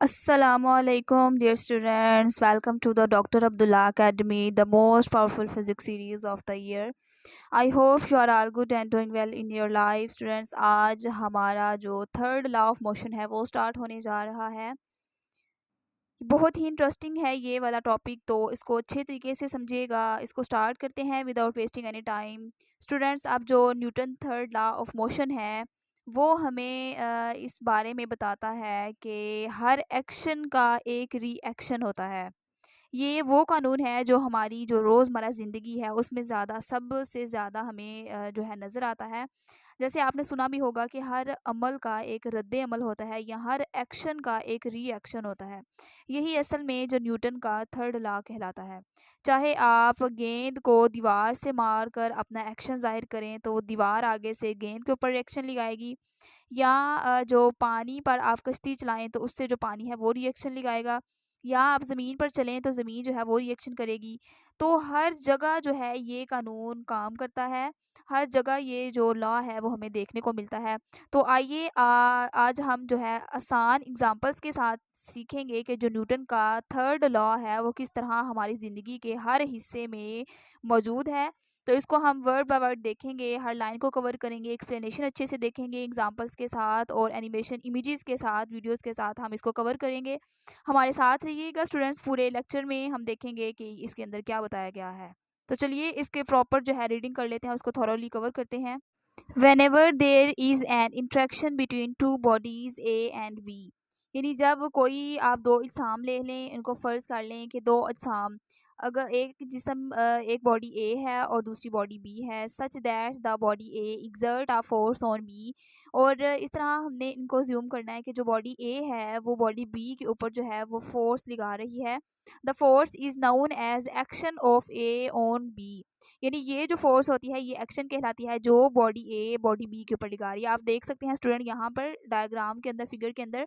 Assalamualaikum, dear students. Welcome to the Dr. Abdullah Academy, the most powerful physics series of the year. I hope you are all good and doing well in your life, students. आज हमारा जो third law of motion है वो start होने जा रहा है। बहुत ही इंटरेस्टिंग है ये वाला टॉपिक, तो इसको अच्छे तरीके से समझिएगा। इसको स्टार्ट करते हैं without wasting any time. Students, अब जो Newton third law of motion है वो हमें इस बारे में बताता है कि हर एक्शन का एक रिएक्शन होता है। ये वो कानून है जो हमारी जो रोज़मर्रा ज़िंदगी है उसमें ज़्यादा सबसे ज़्यादा हमें जो है नज़र आता है। जैसे आपने सुना भी होगा कि हर अमल का एक रद्द-ए-अमल होता है या हर एक्शन का एक रिएक्शन होता है। यही असल में जो न्यूटन का थर्ड लॉ कहलाता है। चाहे आप गेंद को दीवार से मार कर अपना एक्शन ज़ाहिर करें तो दीवार आगे से गेंद के ऊपर रिएक्शन लगाएगी, या जो पानी पर आप कश्ती चलाएँ तो उससे जो पानी है वो रिएक्शन लगाएगा, या आप ज़मीन पर चलें तो ज़मीन जो है वो रिएक्शन करेगी। तो हर जगह जो है ये कानून काम करता है, हर जगह ये जो लॉ है वो हमें देखने को मिलता है। तो आइए आज हम जो है आसान एग्ज़ाम्पल्स के साथ सीखेंगे कि जो न्यूटन का थर्ड लॉ है वो किस तरह हमारी ज़िंदगी के हर हिस्से में मौजूद है। तो इसको हम वर्ड बाय वर्ड देखेंगे, हर लाइन को कवर करेंगे, एक्सप्लेनेशन अच्छे से देखेंगे एग्ज़ाम्पल्स के साथ और एनिमेशन इमेजेस के साथ, वीडियोज़ के साथ हम इसको कवर करेंगे। हमारे साथ रहिएगा स्टूडेंट्स, पूरे लेक्चर में हम देखेंगे कि इसके अंदर क्या बताया गया है। तो चलिए इसके प्रॉपर जो है रीडिंग कर लेते हैं, उसको थॉरोली कवर करते हैं। Whenever there is an interaction between two bodies A and B, यानी जब कोई आप दो इल्ज़ाम ले लें, इनको फ़र्ज़ कर लें कि दो इल्ज़ाम, अगर एक जिस्म एक बॉडी ए है और दूसरी बॉडी बी है, such that the body A exert a force on B, और इस तरह हमने इनको ज़्यूम करना है कि जो बॉडी ए है वो बॉडी बी के ऊपर जो है वो फोर्स लगा रही है। The force is known as action of A on B, यानी ये जो फोर्स होती है ये एक्शन कहलाती है जो बॉडी ए बॉडी बी के ऊपर लगा रही है। आप देख सकते हैं स्टूडेंट यहाँ पर डायग्राम के अंदर, फिगर के अंदर,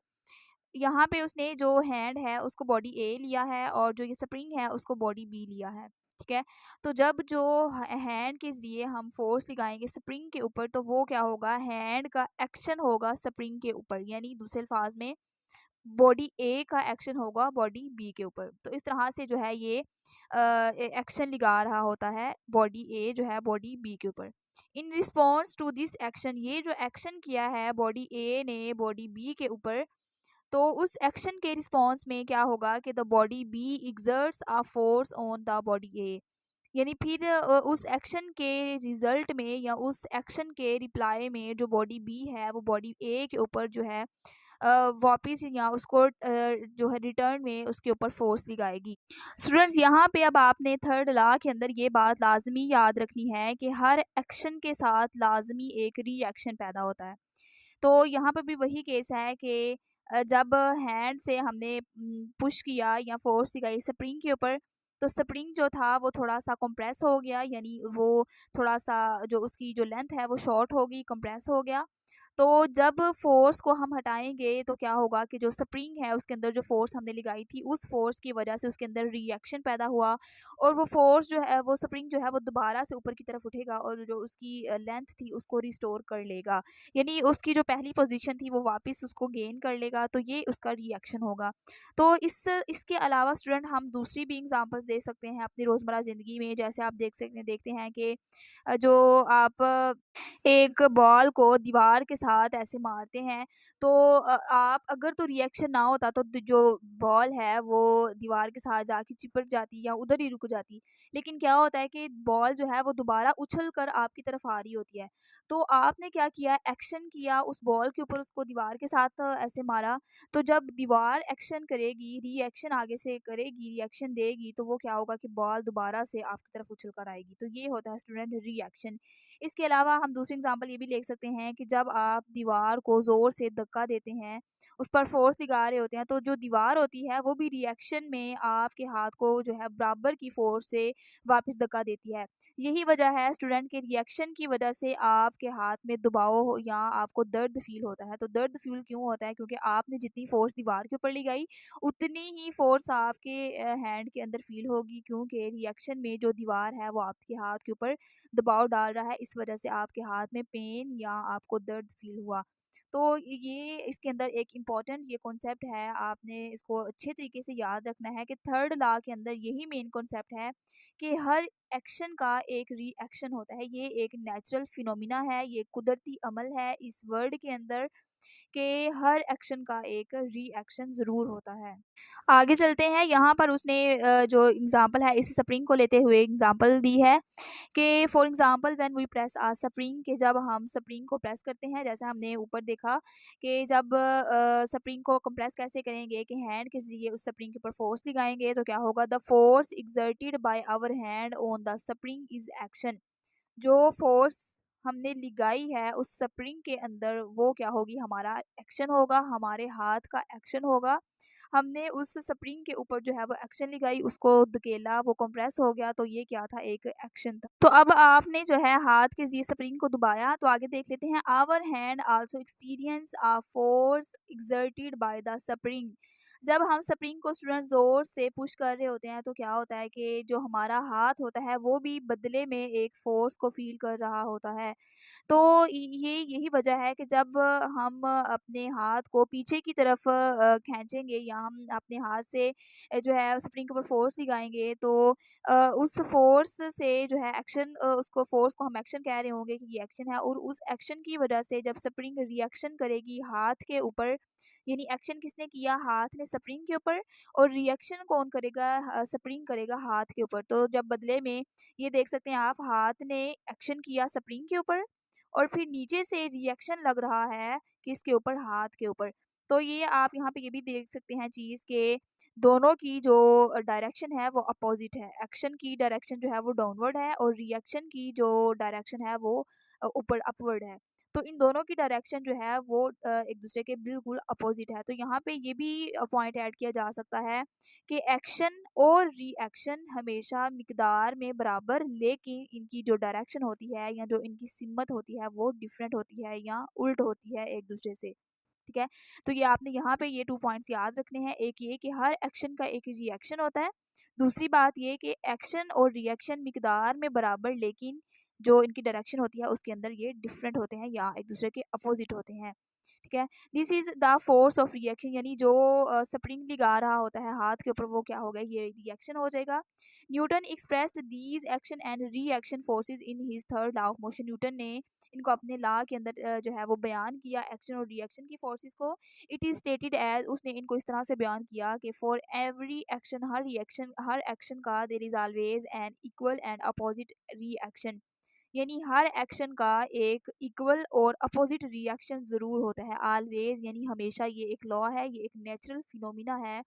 यहाँ पे उसने जो हैंड है उसको बॉडी ए लिया है और जो ये स्प्रिंग है उसको बॉडी बी लिया है। ठीक है, तो जब जो हैंड के जरिए हम फोर्स लगाएंगे स्प्रिंग के ऊपर तो वो क्या होगा, हैंड का एक्शन होगा स्प्रिंग के ऊपर, यानी दूसरे अल्फाज में बॉडी ए का एक्शन होगा बॉडी बी के ऊपर। तो इस तरह से जो है ये एक्शन लगा रहा होता है बॉडी ए जो है बॉडी बी के ऊपर। In response to this action, ये जो एक्शन किया है बॉडी ए ने बॉडी बी के ऊपर, तो उस एक्शन के रिस्पॉन्स में क्या होगा कि the body B exerts a force on the body A, यानी फिर उस एक्शन के रिजल्ट में या उस एक्शन के रिप्लाई में जो बॉडी बी है वो बॉडी ए के ऊपर जो है वापिस या उसको जो है रिटर्न में उसके ऊपर फोर्स लगाएगी। स्टूडेंट्स, यहाँ पे अब आपने थर्ड लॉ के अंदर ये बात लाजमी याद रखनी है कि हर एक्शन के साथ लाजमी एक रिएक्शन पैदा होता है। तो यहाँ पे भी वही केस है कि जब हैंड से हमने पुश किया या फोर्स लगाई स्प्रिंग के ऊपर, तो स्प्रिंग जो था वो थोड़ा-सा कंप्रेस हो गया, यानी वो थोड़ा-सा जो उसकी जो लेंथ है वो शॉर्ट हो गई, कंप्रेस हो गया। तो जब फ़ोर्स को हम हटाएँगे तो क्या होगा कि जो स्प्रिंग है उसके अंदर जो फ़ोर्स हमने लगाई थी उस फ़ोर्स की वज़ह से उसके अंदर रिएक्शन पैदा हुआ, और वो फ़ोर्स जो है वो स्प्रिंग जो है वो दोबारा से ऊपर की तरफ उठेगा और जो उसकी लेंथ थी उसको रिस्टोर कर लेगा। यानी उसकी जो पहली पोज़ीशन थी वो वापस उसको गेन कर लेगा, तो ये उसका रिएक्शन होगा। तो इसके अलावा स्टूडेंट हम दूसरी भी एग्ज़ाम्पल्स दे सकते हैं अपनी रोज़मर्रा ज़िंदगी में। जैसे आप देखते हैं कि जो आप एक बॉल को दीवार के साथ ऐसे मारते हैं, तो आप अगर तो रिएक्शन ना होता तो जो बॉल है वो दीवार के साथ जाके चिपक जाती या उधर ही रुक जाती। लेकिन क्या होता है कि बॉल जो है वो दोबारा उछल कर आपकी तरफ आ रही होती है। तो आपने क्या किया, एक्शन किया उस बॉल के ऊपर, उसको दीवार के साथ ऐसे मारा। तो जब दीवार एक्शन करेगी, रिएक्शन आगे से करेगी, रिएक्शन देगी, तो वो क्या होगा कि बॉल दोबारा से आपकी तरफ उछल कर आएगी। तो ये होता है स्टूडेंट रिएक्शन। इसके अलावा हम दूसरी एग्ज़ाम्पल ये भी ले सकते हैं कि जब आप दीवार को ज़ोर से धक्का देते हैं, उस पर फ़ोर्स लगा रहे होते हैं, तो जो दीवार होती है वो भी रिएक्शन में आपके हाथ को जो है बराबर की फ़ोर्स से वापस धक्का देती है। यही वजह है स्टूडेंट के रिएक्शन की वजह से आपके हाथ में दबाव या आपको दर्द फ़ील होता है। तो दर्द फ़ील क्यों होता है? क्योंकि आपने जितनी फ़ोर्स दीवार के ऊपर लगाई, उतनी ही फ़ोर्स आपके हैंड के अंदर फ़ील होगी, क्योंकि रिएक्शन में जो दीवार है वो आपके हाथ के ऊपर दबाव डाल रहा है, इस वजह से आपके हाथ में पेन या आपको दर्द फ़ील हुआ। तो ये इसके अंदर एक इम्पॉर्टेंट ये कॉन्सेप्ट है, आपने इसको अच्छे तरीके से याद रखना है कि थर्ड लॉ के अंदर यही मेन कॉन्सेप्ट है कि हर एक्शन का एक रिएक्शन होता है। ये एक नेचुरल फिनोमिना है, ये कुदरती अमल है इस वर्ल्ड के अंदर कि हर एक्शन का एक रिएक्शन ज़रूर होता है। आगे चलते हैं, यहाँ पर उसने जो एग्ज़ाम्पल है इस स्प्रिंग को लेते हुए एग्ज़ाम्पल दी है कि for example when we press spring, कि जब हम स्प्रिंग को प्रेस करते हैं, जैसे हमने ऊपर देखा कि जब स्प्रिंग को कंप्रेस कैसे करेंगे कि हैंड के ज़रिए उस स्प्रिंग के ऊपर फोर्स लगाएँगे तो क्या होगा, the force exerted by our hand on the spring is action. जो फ़ोर्स हमने लगाई है उस स्प्रिंग के अंदर वो क्या होगी, हमारा एक्शन होगा, हमारे हाथ का एक्शन होगा। हमने उस स्प्रिंग के ऊपर जो है वो एक्शन लगाई, उसको धकेला, वो कंप्रेस हो गया, तो ये क्या था, एक एक्शन था। तो अब आपने जो है हाथ के ज़रिए स्प्रिंग को दबाया, तो आगे देख लेते हैं, our hand also experience a force exerted by the spring. जब हम स्प्रिंग को स्टूडेंट ज़ोर से पुश कर रहे होते हैं तो क्या होता है कि जो हमारा हाथ होता है वो भी बदले में एक फ़ोर्स को फ़ील कर रहा होता है। तो ये यही वजह है कि जब हम अपने हाथ को पीछे की तरफ खींचेंगे या हम अपने हाथ से जो है स्प्रिंग के ऊपर फ़ोर्स लगाएँगे तो उस फ़ोर्स से जो है एक्शन, उसको फ़ोर्स को हम एक्शन कह रहे होंगे कि ये एक्शन है, और उस एक्शन की वजह से जब स्प्रिंग रिएक्शन करेगी हाथ के ऊपर, यानी एक्शन किसने किया, हाथ ने स्प्रिंग के ऊपर, और रिएक्शन कौन करेगा, स्प्रिंग करेगा हाथ के ऊपर। तो जब बदले में ये देख सकते हैं आप, हाथ ने एक्शन किया स्प्रिंग के ऊपर और फिर नीचे से रिएक्शन लग रहा है किसके ऊपर, हाथ के ऊपर। तो ये आप यहाँ पे ये भी देख सकते हैं चीज़ के दोनों की जो डायरेक्शन है वो अपोजिट है। एक्शन की डायरेक्शन जो है वो डाउनवर्ड है और रिएक्शन की जो डायरेक्शन है वो ऊपर अपवर्ड है। तो इन दोनों की डायरेक्शन जो है वो एक दूसरे के बिल्कुल अपोजिट है। तो यहाँ पे ये भी पॉइंट ऐड किया जा सकता है कि एक्शन और रिएक्शन हमेशा मिकदार में बराबर, लेकिन इनकी जो डायरेक्शन होती है या जो इनकी सिमत होती है वो डिफरेंट होती है या उल्ट होती है एक दूसरे से। ठीक है? तो ये आपने यहाँ पे ये 2 पॉइंट्स याद रखने हैं। एक ये कि हर एक्शन का एक रिएक्शन होता है। दूसरी बात ये कि एक्शन और रिएक्शन मिकदार में बराबर, लेकिन जो इनकी डायरेक्शन होती है उसके अंदर ये डिफरेंट होते हैं या एक दूसरे के अपोजिट होते हैं। ठीक है? This is the force of reaction, यानी जो स्प्रिंग लगा रहा होता है हाथ के ऊपर वो क्या होगा, ये रिएक्शन हो जाएगा। Newton expressed these action and reaction forces in his third law of motion. Newton ने इनको अपने लॉ के अंदर जो है वो बयान किया, एक्शन और रिएक्शन की फोर्सेस को। इट इज स्टेटेड एज, उसने इनको इस तरह से बयान किया कि फॉर एवरी एक्शन, हर एक्शन का there is always an equal and opposite reaction, यानी हर एक्शन का एक इक्वल और अपोजिट रिएक्शन ज़रूर होता है। ऑलवेज यानी हमेशा, ये एक लॉ है, ये एक नेचुरल फिनोमिना है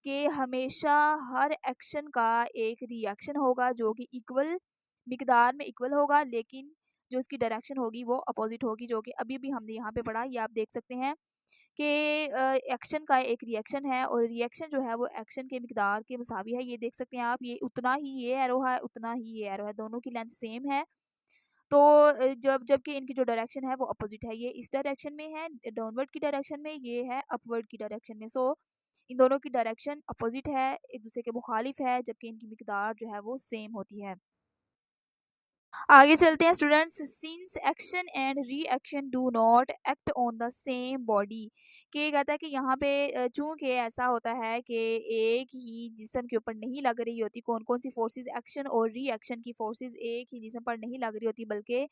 कि हमेशा हर एक्शन का एक रिएक्शन होगा जो कि इक्वल मिकदार में इक्वल होगा, लेकिन जो उसकी डायरेक्शन होगी वो अपोजिट होगी, जो कि अभी भी हमने यहाँ पे पढ़ा। ये आप देख सकते हैं कि एक्शन का एक रिएक्शन है और रिएक्शन जो है वो एक्शन के मिकदार के मुसावी है। ये देख सकते हैं आप, ये उतना ही ये एरो है, उतना ही ये एरो है, दोनों की लेंथ सेम है। तो जबकि इनकी जो डायरेक्शन है वो अपोजिट है, ये इस डायरेक्शन में है डाउनवर्ड की डायरेक्शन में, ये है अपवर्ड की डायरेक्शन में। सो इन दोनों की डायरेक्शन अपोजिट है, एक दूसरे के मुखालिफ है, जबकि इनकी मिकदार जो है वो सेम होती है। आगे चलते हैं students, since action and reaction do not act on the same body, के कहता है कि यहाँ पे चूंकि ऐसा होता है कि एक ही जिस्म के ऊपर नहीं लग रही होती, कौन कौन सी फोर्सेस, एक्शन और रिएक्शन की फोर्सेस एक ही जिस्म पर नहीं लग रही होती बल्कि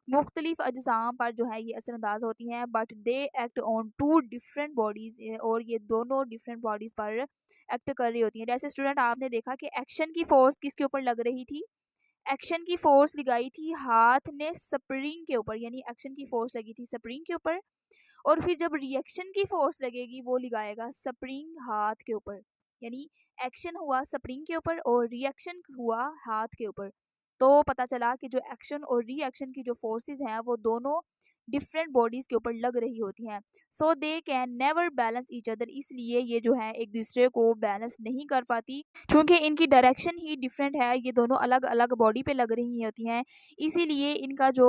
मुख्तलिफ अजसाम पर जो है ये असरअंदाज होती हैं, but they act on two different bodies, और ये दोनों डिफरेंट बॉडीज पर एक्ट कर रही होती हैं। जैसे स्टूडेंट आपने देखा कि एक्शन की फोर्स किसके ऊपर लग रही थी, एक्शन की फोर्स लगाई थी हाथ ने स्प्रिंग के ऊपर, यानी एक्शन की फोर्स लगी थी स्प्रिंग के ऊपर, और फिर जब रिएक्शन की फोर्स लगेगी वो लगाएगा स्प्रिंग हाथ के ऊपर, यानी एक्शन हुआ स्प्रिंग के ऊपर और रिएक्शन हुआ हाथ के ऊपर। तो पता चला कि जो एक्शन और रिएक्शन की जो फोर्सेस हैं वो दोनों डिफरेंट बॉडीज के ऊपर लग रही होती हैं, so they can never balance each other, इसलिए ये जो है एक दूसरे को बैलेंस नहीं कर पाती, क्योंकि इनकी डायरेक्शन ही डिफरेंट है, ये दोनों अलग अलग बॉडी पे लग रही होती हैं, इसीलिए इनका जो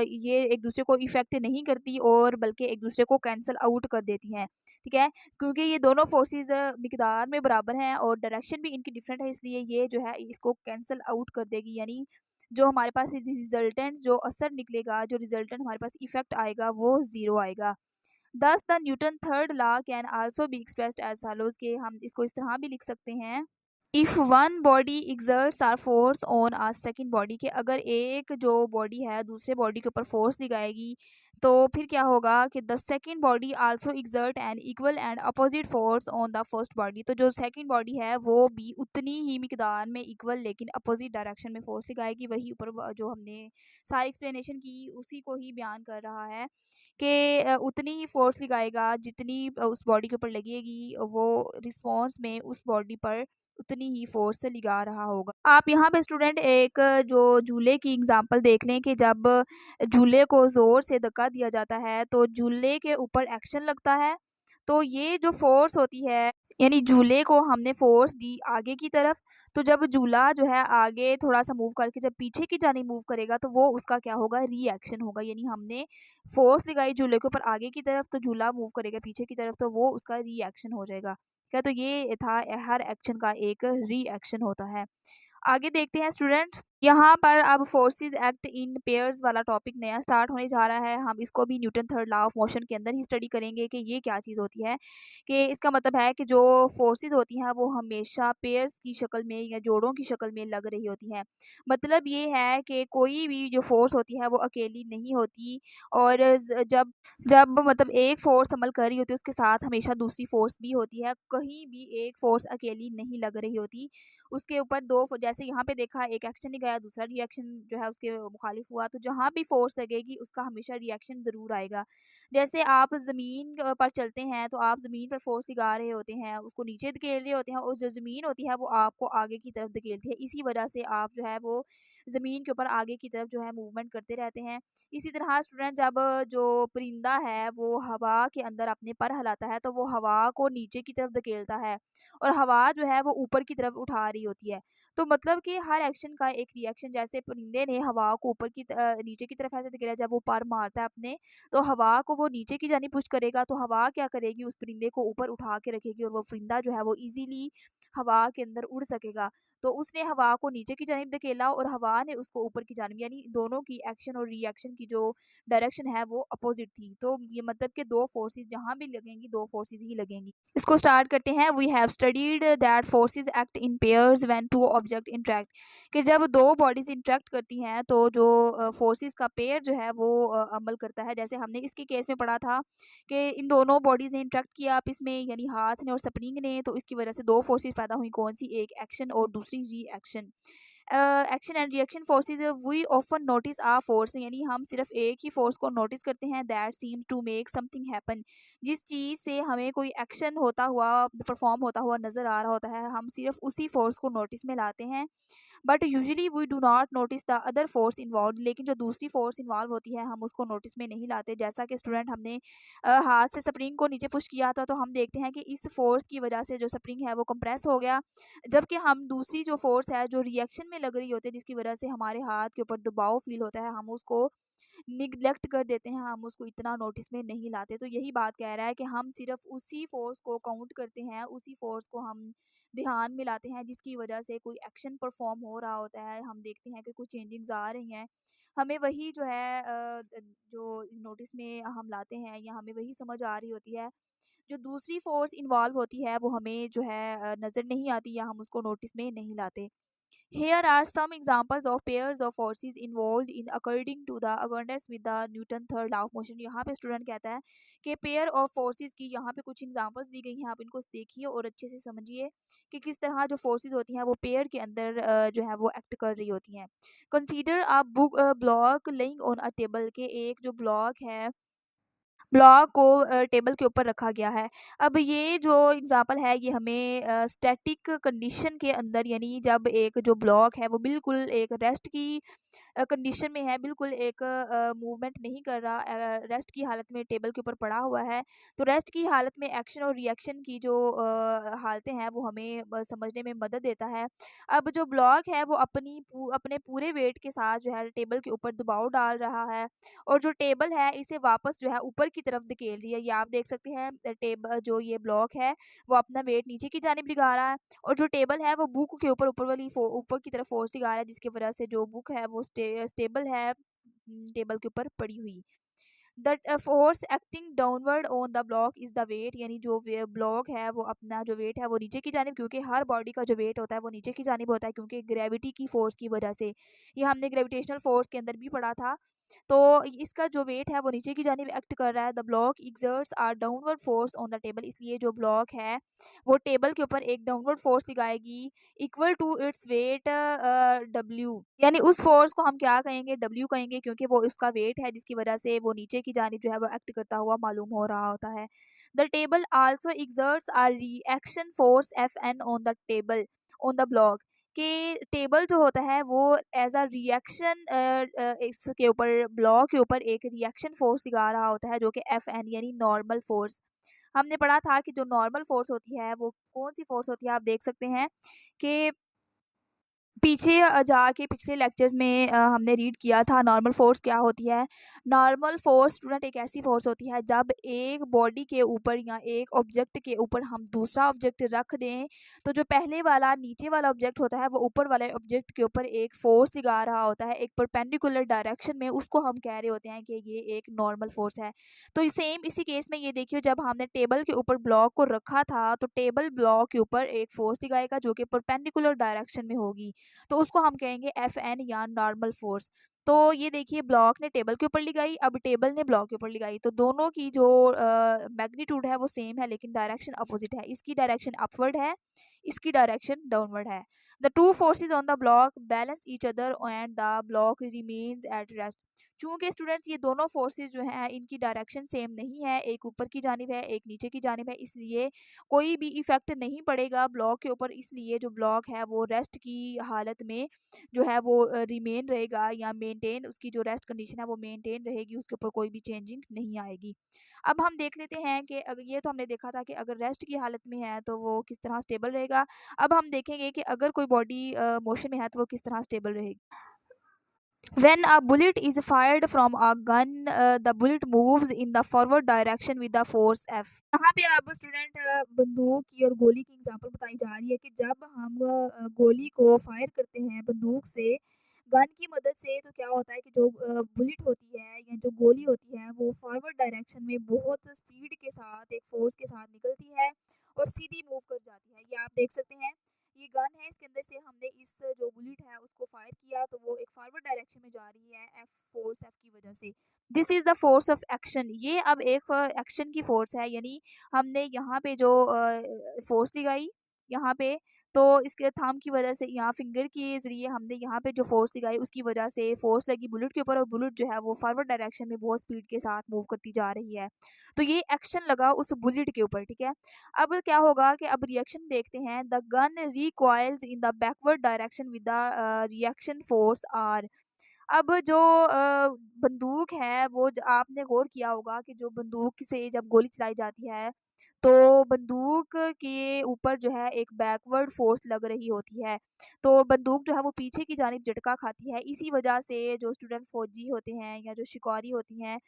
ये एक दूसरे को इफेक्ट नहीं करती और बल्कि एक दूसरे को कैंसिल आउट कर देती हैं। ठीक है, क्योंकि ये दोनों फोर्सेस मिकदार में बराबर हैं और डायरेक्शन भी इनकी डिफरेंट है, इसलिए ये जो है इसको कैंसिल आउट कर देगी, यानी जो हमारे पास रिजल्टेंट जो असर निकलेगा, जो रिजल्टेंट हमारे पास इफ़ेक्ट आएगा वो ज़ीरो आएगा। Thus the Newton third law can also be expressed as follows कि हम इसको इस तरह भी लिख सकते हैं, if one body exerts a force on a second body, कि अगर एक जो बॉडी है दूसरे बॉडी के ऊपर फोर्स लगाएगी तो फिर क्या होगा कि the second body also exert an equal and opposite force on the first body, तो जो सेकंड बॉडी है वो भी उतनी ही मिकदार में इक्वल लेकिन अपोजिट डायरेक्शन में फोर्स लगाएगी। वही ऊपर जो हमने सारी एक्सप्लेनेशन की उसी को ही बयान कर रहा है कि उतनी ही फोर्स लगाएगा जितनी उस बॉडी के ऊपर लगेगी, वो रिस्पॉन्स में उस बॉडी पर उतनी ही फोर्स से लगा रहा होगा। आप यहाँ पे स्टूडेंट एक जो झूले की एग्जांपल देख लें कि जब झूले को ज़ोर से धक्का दिया जाता है तो झूले के ऊपर एक्शन लगता है। तो ये जो फोर्स होती है, यानी झूले को हमने फोर्स दी आगे की तरफ, तो जब झूला जो है आगे थोड़ा-सा मूव करके जब पीछे की जानिब मूव करेगा तो वो उसका क्या होगा, रिएक्शन होगा। यानी हमने फोर्स लगाई झूले के ऊपर आगे की तरफ तो झूला मूव करेगा पीछे की तरफ, तो वो उसका रिएक्शन हो जाएगा। क्या तो ये था, हर एक्शन का एक रिएक्शन होता है। आगे देखते हैं स्टूडेंट, यहाँ पर अब फोर्सेस एक्ट इन पेयर्स वाला टॉपिक नया स्टार्ट होने जा रहा है। हम इसको भी Newton third law of motion के अंदर ही स्टडी करेंगे कि ये क्या चीज़ होती है। कि इसका मतलब है कि जो फोर्सेस होती हैं वो हमेशा पेयर्स की शक्ल में या जोड़ों की शक्ल में लग रही होती हैं। मतलब ये है कि कोई भी जो फोर्स होती है वो अकेली नहीं होती, और जब जब मतलब एक फोर्स अमल कर रही होती है उसके साथ हमेशा दूसरी फोर्स भी होती है। कहीं भी एक फोर्स अकेली नहीं लग रही होती। उसके ऊपर दो जैसे यहाँ पे देखा, एक एक्शन लगाया दूसरा रिएक्शन जो है उसके मुखालिफ हुआ, तो जहाँ भी फोर्स लगेगी उसका हमेशा रिएक्शन ज़रूर आएगा। जैसे आप ज़मीन पर चलते हैं तो आप ज़मीन पर फोर्स लगा रहे होते हैं, उसको नीचे धकेल रहे होते हैं, और जो ज़मीन होती है वो आपको आगे की तरफ धकेलती है। इसी वजह से आप जो है वो ज़मीन के ऊपर आगे की तरफ जो है मूवमेंट करते रहते हैं। इसी तरह स्टूडेंट, जब जो परिंदा है वो हवा के अंदर अपने पर हिलाता है तो वो हवा को नीचे की तरफ धकेलता है, और हवा जो है वो ऊपर की तरफ उठा रही होती है। तो मतलब कि हर एक्शन का एक रिएक्शन, जैसे परिंदे ने हवा को नीचे की तरफ ऐसे धकेला, जब वो पर मारता है अपने, तो हवा को वो नीचे की जानिब पुश करेगा, तो हवा क्या करेगी, उस परिंदे को ऊपर उठा के रखेगी और वो परिंदा जो है वो ईज़िली हवा के अंदर उड़ सकेगा। तो उसने हवा को नीचे की जानिब धकेला और हवा ने उसको ऊपर की जानिब, यानी दोनों की एक्शन और रिएक्शन की जो डायरेक्शन है वो अपोज़िट थी। तो ये मतलब कि 2 फोर्सेस जहाँ भी लगेंगी 2 फोर्सेस ही लगेंगी। इसको स्टार्ट करते हैं। We have studied that forces act in pairs when two object interact, कि जब 2 बॉडीज़ इंटरैक्ट करती हैं तो जो फोर्सेस का पेयर जो है वो अमल करता है। जैसे हमने इसके केस में पढ़ा था कि इन दोनों बॉडीज़ ने इंटरैक्ट किया आपस में, यानी हाथ ने और स्प्रिंग ने, तो इसकी वजह से 2 फोर्सेस पैदा हुई। कौन-सी? एक एक्शन और दूसरी reaction. Action and reaction forces we often notice a force, यानी हम सिर्फ एक ही फोर्स को नोटिस करते हैं, that seems to make something happen, जिस चीज़ से हमें कोई एक्शन होता हुआ परफॉर्म होता हुआ नज़र आ रहा होता है, हम सिर्फ उसी फोर्स को नोटिस में लाते हैं। But usually we do not notice the other force involve, लेकिन जो दूसरी फोर्स इन्वॉल्व होती है हम उसको नोटिस में नहीं लाते। जैसा कि स्टूडेंट हमने हाथ से स्प्रिंग को नीचे पुश किया था, तो हम देखते हैं कि इस फोर्स की वजह से जो स्प्रिंग है वो कंप्रेस हो गया, जबकि हम दूसरी जो फोर्स है जो रिएक्शन में लग रही होती है, जिसकी वजह से हमारे हाथ के ऊपर दबाव फील होता है, हम उसको निग्लेक्ट कर देते हैं, हम उसको इतना नोटिस में नहीं लाते। तो यही बात कह रहा है कि हम सिर्फ उसी फोर्स को काउंट करते हैं, उसी फोर्स को हम ध्यान में लाते हैं जिसकी वजह से कोई एक्शन परफॉर्म हो रहा होता है। हम देखते हैं कि कुछ चेंजिंग्स आ रही हैं, हमें वही जो है जो नोटिस में हम लाते हैं या हमें वही समझ आ रही होती है। जो दूसरी फोर्स इन्वॉल्व होती है वो हमें जो है नज़र नहीं आती या हम उसको नोटिस में नहीं लाते। Here are some examples of pairs of forces involved in according to the accordance with the Newton third law of motion। यहाँ पे स्टूडेंट कहता है कि पेयर ऑफ फोर्सेस की यहाँ पे कुछ एग्जांपल्स दी गई हैं, आप इनको देखिए और अच्छे से समझिए कि किस तरह जो फोर्सेस होती हैं वो पेयर के अंदर जो है वो एक्ट कर रही होती हैं। Consider a book block laying on a table, के एक जो ब्लॉक है, ब्लॉक को टेबल के ऊपर रखा गया है। अब ये जो एग्ज़ाम्पल है ये हमें स्टैटिक कंडीशन के अंदर, यानी जब एक जो ब्लॉक है वो बिल्कुल एक रेस्ट की कंडीशन में है, बिल्कुल एक मूवमेंट नहीं कर रहा, रेस्ट की हालत में टेबल के ऊपर पड़ा हुआ है। तो रेस्ट की हालत में एक्शन और रिएक्शन की जो हालतें हैं वो हमें समझने में मदद देता है। अब जो ब्लॉक है वो अपने पूरे वेट के साथ जो है टेबल के ऊपर दबाव डाल रहा है, और जो टेबल है इसे वापस जो है ऊपर की तरफ धकेल रही है। ये आप देख सकते हैं टेबल जो ये ब्लॉक है वो अपना वेट नीचे की जानिब लगा रहा है और जो टेबल है वो बुक के ऊपर ऊपर की तरफ फोर्स लगा रहा है, जिसकी वजह से जो बुक है वो स्टेबल है टेबल के ऊपर पड़ी हुई। The force acting downward on the block is the weight, यानी जो ब्लॉक है वो अपना जो वेट है वो नीचे की जानिब, क्योंकि हर बॉडी का जो वेट होता है वो नीचे की जानिब होता है क्योंकि ग्रेविटी की फोर्स की वजह से। ये हमने ग्रेविटेशनल फोर्स के अंदर भी पढ़ा था। तो इसका जो वेट है वो नीचे की जानिब एक्ट कर रहा है। The block exerts a downward force on the table, इसलिए जो ब्लॉक है वो टेबल के ऊपर एक डाउनवर्ड फोर्स लगाएगी equal to its weight W, यानी उस फोर्स को हम क्या कहेंगे, डब्ल्यू कहेंगे, क्योंकि वो उसका वेट है जिसकी वजह से वो नीचे की जानिब जो है वो एक्ट करता हुआ मालूम हो रहा होता है। The table also exerts a reaction force F N on the table on the block, कि टेबल जो होता है वो एज अ रिएक्शन इसके ऊपर ब्लॉक के ऊपर एक रिएक्शन फोर्स लगा रहा होता है जो कि एफ एन यानी नॉर्मल फोर्स। हमने पढ़ा था कि जो नॉर्मल फोर्स होती है वो कौन सी फोर्स होती है, आप देख सकते हैं कि पीछे जाके पिछले लेक्चर्स में हमने रीड किया था नॉर्मल फोर्स क्या होती है। नॉर्मल फोर्स स्टूडेंट एक ऐसी फोर्स होती है जब एक बॉडी के ऊपर या एक ऑब्जेक्ट के ऊपर हम दूसरा ऑब्जेक्ट रख दें, तो जो पहले वाला नीचे वाला ऑब्जेक्ट होता है वो ऊपर वाले ऑब्जेक्ट के ऊपर एक फोर्स लगा रहा होता है एक परपेंडिकुलर डायरेक्शन में, उसको हम कह रहे होते हैं कि ये एक नॉर्मल फोर्स है। तो सेम इसी केस में ये देखिए, जब हमने टेबल के ऊपर ब्लॉक को रखा था तो टेबल ब्लॉक के ऊपर एक फोर्स लगाएगा जो कि परपेंडिकुलर डायरेक्शन में होगी, तो उसको हम कहेंगे एफ एन या नॉर्मल फोर्स। तो ये देखिए ब्लॉक ने टेबल के ऊपर लगाई, अब टेबल ने ब्लॉक के ऊपर लगाई, तो दोनों की जो मैग्नीट्यूड है वो सेम है लेकिन डायरेक्शन अपोजिट है। इसकी डायरेक्शन अपवर्ड है, इसकी डायरेक्शन डाउनवर्ड है। The two forces on the block balance each other and the block remains at rest. चूंकि स्टूडेंट्स ये दोनों फोर्सेस जो हैं इनकी डायरेक्शन सेम नहीं है, एक ऊपर की जानिब है एक नीचे की जानिब है, इसलिए कोई भी इफेक्ट नहीं पड़ेगा ब्लॉक के ऊपर, इसलिए जो ब्लॉक है वो रेस्ट की हालत में जो है वो रिमेन रहेगा या मेंटेन, उसकी जो रेस्ट कंडीशन है वो मेंटेन रहेगी, उसके ऊपर कोई भी चेंजिंग नहीं आएगी। अब हम देख लेते हैं कि अगर ये तो हमने देखा था कि अगर रेस्ट की हालत में है तो वो किस तरह स्टेबल रहेगा। अब हम देखेंगे कि अगर कोई बॉडी मोशन में है तो वो किस तरह स्टेबल रहेगी। When a bullet is fired from a gun, the bullet moves in the forward direction with the force F। यहाँ पे अब स्टूडेंट बंदूक की और गोली की एग्जांपल बताई जा रही है कि जब हम गोली को फायर करते हैं बंदूक से गन की मदद से, तो क्या होता है कि जो बुलेट होती है या जो गोली होती है वो फॉरवर्ड डायरेक्शन में बहुत स्पीड के साथ एक फोर्स के साथ निकलती है और सीधी मूव कर जाती है। ये आप देख सकते हैं, ये गन है, इसके अंदर से हमने इस जो बुलेट है उसको फायर किया तो वो एक फॉरवर्ड डायरेक्शन में जा रही है एफ फोर्स एफ की वजह से। This is the force of action. ये अब एक एक्शन की फोर्स है, यानी हमने यहाँ पे जो फोर्स लगाई यहाँ पे, तो इसके थंब की वजह से यहाँ फिंगर के जरिए हमने यहाँ पे जो फोर्स लगाई उसकी वजह से फोर्स लगी बुलेट के ऊपर और बुलेट जो है वो फॉरवर्ड डायरेक्शन में बहुत स्पीड के साथ मूव करती जा रही है। तो ये एक्शन लगा उस बुलेट के ऊपर, ठीक है। अब क्या होगा कि अब रिएक्शन देखते हैं। The gun recoils in the backward direction with the reaction force R. अब जो बंदूक है वो आपने गौर किया होगा कि जो बंदूक से जब गोली चलाई जाती है तो बंदूक के ऊपर जो है एक बैकवर्ड फोर्स लग रही होती है, तो बंदूक जो है वो पीछे की जानिब झटका खाती है। इसी वजह से जो स्टूडेंट फौजी होते हैं या जो शिकारी होती हैं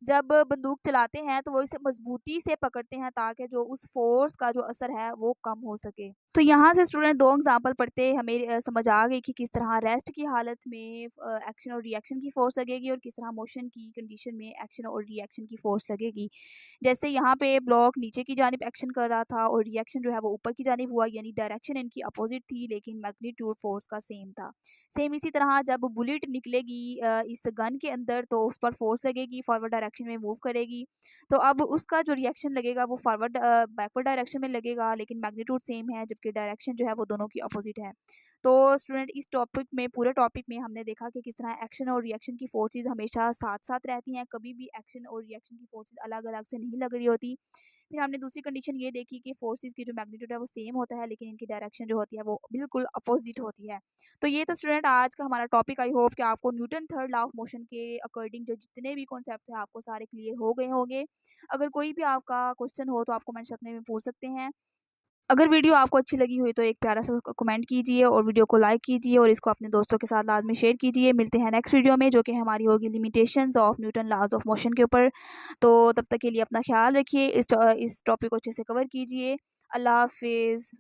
जब बंदूक चलाते हैं तो वो इसे मजबूती से पकड़ते हैं ताकि जो उस फोर्स का जो असर है वो कम हो सके। तो यहाँ से स्टूडेंट दो एग्जांपल पढ़ते हमें समझ आ गई कि किस तरह रेस्ट की हालत में एक्शन और रिएक्शन की फोर्स लगेगी और किस तरह मोशन की कंडीशन में एक्शन और रिएक्शन की फोर्स लगेगी। जैसे यहाँ पे ब्लॉक नीचे की जानिब एक्शन कर रहा था और रिएक्शन जो है वो ऊपर की जानिब हुआ, यानी डायरेक्शन इनकी अपोजिट थी लेकिन मैग्नीट्यूड फोर्स का सेम था। सेम इसी तरह जब बुलेट निकलेगी इस गन के अंदर तो उस पर फोर्स लगेगी, फॉरवर्ड डायरेक्शन में मूव करेगी, तो अब उसका जो रिएक्शन लगेगा वो फॉरवर्ड बैकवर्ड डायरेक्शन में लगेगा लेकिन मैग्नीट्यूड सेम है जबकि डायरेक्शन जो है वो दोनों की अपोजिट है। तो स्टूडेंट इस टॉपिक में पूरे टॉपिक में हमने देखा कि किस तरह एक्शन और रिएक्शन की फोर्सेस हमेशा साथ साथ रहती हैं, कभी भी एक्शन और रिएक्शन की फोर्सेस अलग अलग से नहीं लग रही होती। फिर हमने दूसरी कंडीशन ये देखी कि फोर्सेस की जो मैग्नीट्यूड है वो सेम होता है लेकिन इनकी डायरेक्शन जो होती है वो बिल्कुल अपोजिट होती है। तो ये तो स्टूडेंट आज का हमारा टॉपिक। आई होप कि आपको Newton third law of motion के अकॉर्डिंग जो जितने भी कॉन्सेप्ट हैं आपको सारे क्लियर हो गए होंगे। अगर कोई भी आपका क्वेश्चन हो तो आप कमेंट सेक्शन में पूछ सकते हैं। अगर वीडियो आपको अच्छी लगी हुई तो एक प्यारा सा कमेंट कीजिए और वीडियो को लाइक कीजिए और इसको अपने दोस्तों के साथ लाजमी शेयर कीजिए। मिलते हैं नेक्स्ट वीडियो में, जो कि हमारी होगी limitations of Newton laws of motion के ऊपर। तो तब तक के लिए अपना ख्याल रखिए, इस टॉपिक को अच्छे से कवर कीजिए। अल्लाह हाफिज़।